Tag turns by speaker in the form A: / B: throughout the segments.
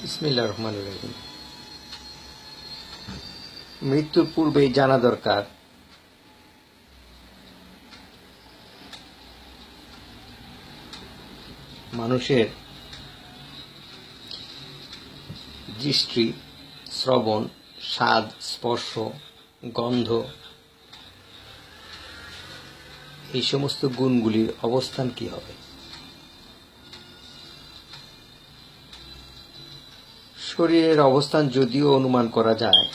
A: বিসমিল্লাহির রহমানির রহিম। মৃত্যুর পূর্বেই জানা দরকার মানুষের দৃষ্টি, শ্রবণ, স্বাদ, স্পর্শ, গন্ধ এই সমস্ত গুণগুলির অবস্থান কি হবে। শরীরের অবস্থান যদিও অনুমান করা যায়,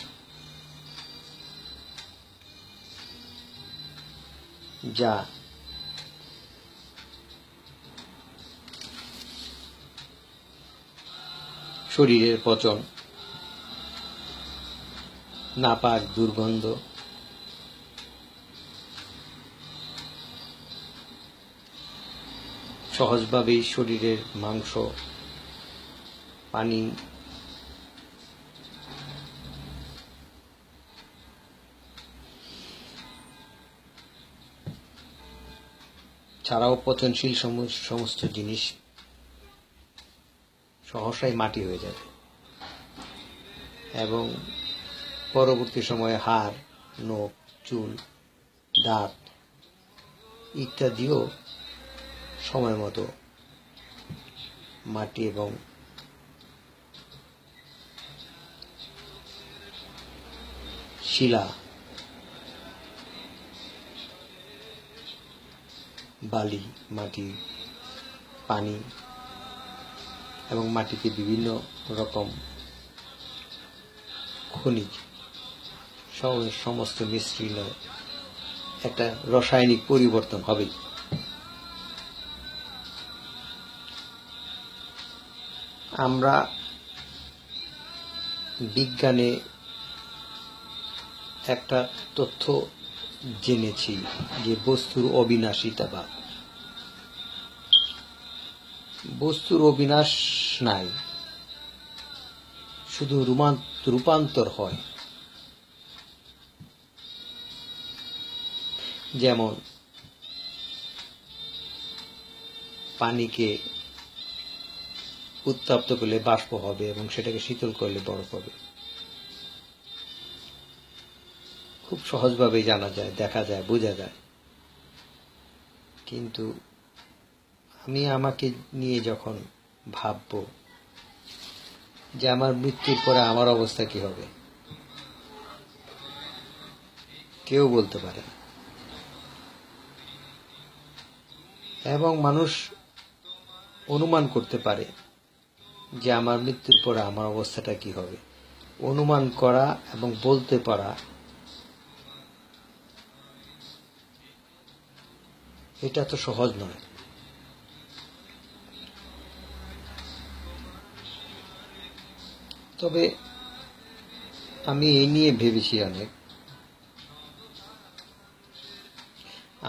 A: যা শরীরের পচন, নাপাক, দুর্গন্ধ, সহজভাবেই শরীরের মাংস, পানি, ছাড়াও পচনশীল সমস্ত জিনিস সহসাই মাটি হয়ে যাবে এবং পরবর্তী সময়ে হাড়, নখ, চুল, দাঁত ইত্যাদিও সময় মতো মাটি এবং শিলা, বালি, মাটি, পানি এবং মাটিতে বিভিন্ন রকম খনিজ সমস্ত মিশ্রণে একটা রাসায়নিক পরিবর্তন হবেই। আমরা বিজ্ঞানে একটা তথ্য জেনেছি যে বস্তুর অবিনাশিতাবাদ। বস্তুর অবিনাশ নাই, শুধু রূপান্তর হয়। যেমন পানিকে উত্তপ্ত করলে বাষ্প হবে এবং সেটাকে শীতল করলে বরফ হবে। খুব সহজভাবে জানা যায়, দেখা যায়, বোঝা যায়। কিন্তু আমি আমাকে নিয়ে যখন ভাবব যে আমার মৃত্যুর পরে আমার অবস্থা কি হবে, কেউ বলতে পারে না। এবং মানুষ অনুমান করতে পারে যে আমার মৃত্যুর পরে আমার অবস্থাটা কি হবে। অনুমান করা এবং বলতে পারা এটা তো সহজ নয়। তবে আমি এই নিয়ে ভেবেছি অনেক।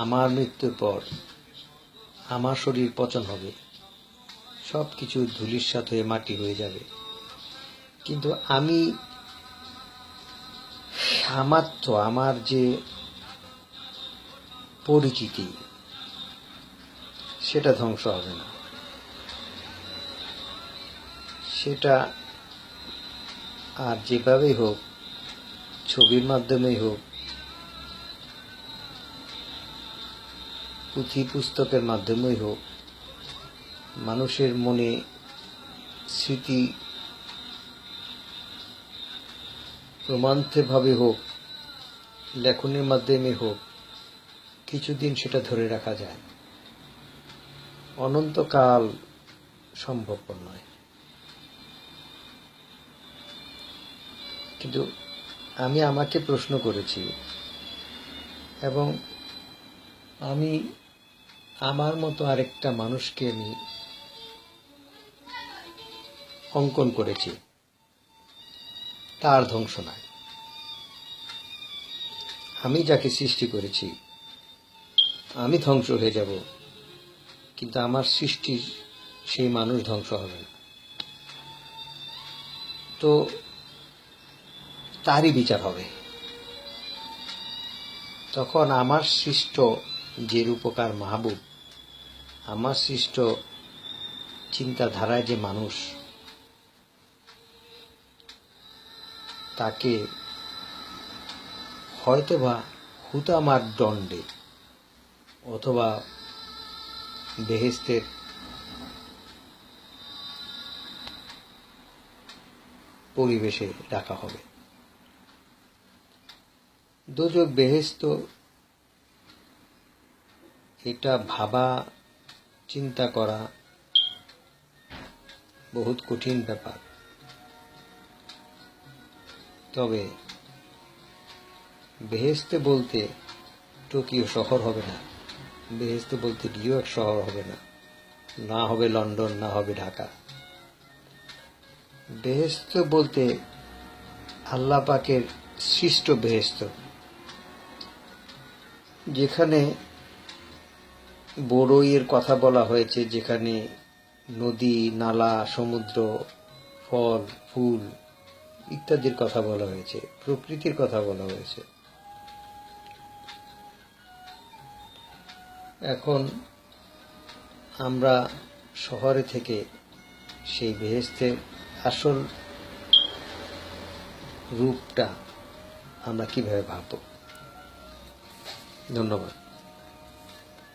A: আমার মৃত্যুর পর আমার শরীর পচন হবে, সবকিছু ধূলিসাৎ হয়ে মাটি হয়ে যাবে, কিন্তু আমি আমার যে পরিচিতি সেটা ধ্বংস হবে না। সেটা আর যেভাবেই হোক, ছবির মাধ্যমেই হোক, পুঁথি পুস্তকের মাধ্যমেই হোক, মানুষের মনে স্মৃতি রোমান্থভাবে হোক, লেখনের মাধ্যমে হোক, কিছুদিন সেটা ধরে রাখা যায়। অনন্তকাল সম্ভবপর নয়। কিন্তু আমি আমাকে প্রশ্ন করেছি এবং আমি আমার মতো আরেকটা মানুষকে আমি অঙ্কন করেছি। তার ধ্বংস নাই। আমি যাকে সৃষ্টি করেছি আমি ধ্বংস হয়ে যাব, কিন্তু আমার সৃষ্টির সেই মানুষ ধ্বংস হবে না। তো তারই বিচার হবে। তখন আমার সৃষ্ট যে রূপকার মাহবুব, আমার সৃষ্ট চিন্তাধারায় যে মানুষ, তাকে হয়তোবা হুতামার দণ্ডে অথবা বেহেশতের পরিবেশে রাখা হবে। দোজক বেহেশত এটা ভাবা চিন্তা করা বহুত কঠিন ব্যাপার। তবে বেহেশতে বলতে টোকিও শহর হবে না, বেহেশতে বলতে নিউ ইয়র্ক শহর হবে না, না হবে লন্ডন, না হবে ঢাকা। বেহেশত বলতে আল্লাহ পাকের সৃষ্ট বেহেশত, যেখানে বড়ইয়ের কথা বলা হয়েছে, যেখানে নদী, নালা, সমুদ্র, ফল, ফুল ইত্যাদির কথা বলা হয়েছে, প্রকৃতির কথা বলা হয়েছে। এখন আমরা শহরে থেকে সেই বেহেশতের আসল রূপটা আমরা কিভাবে ভাবব? ধন্যবাদ।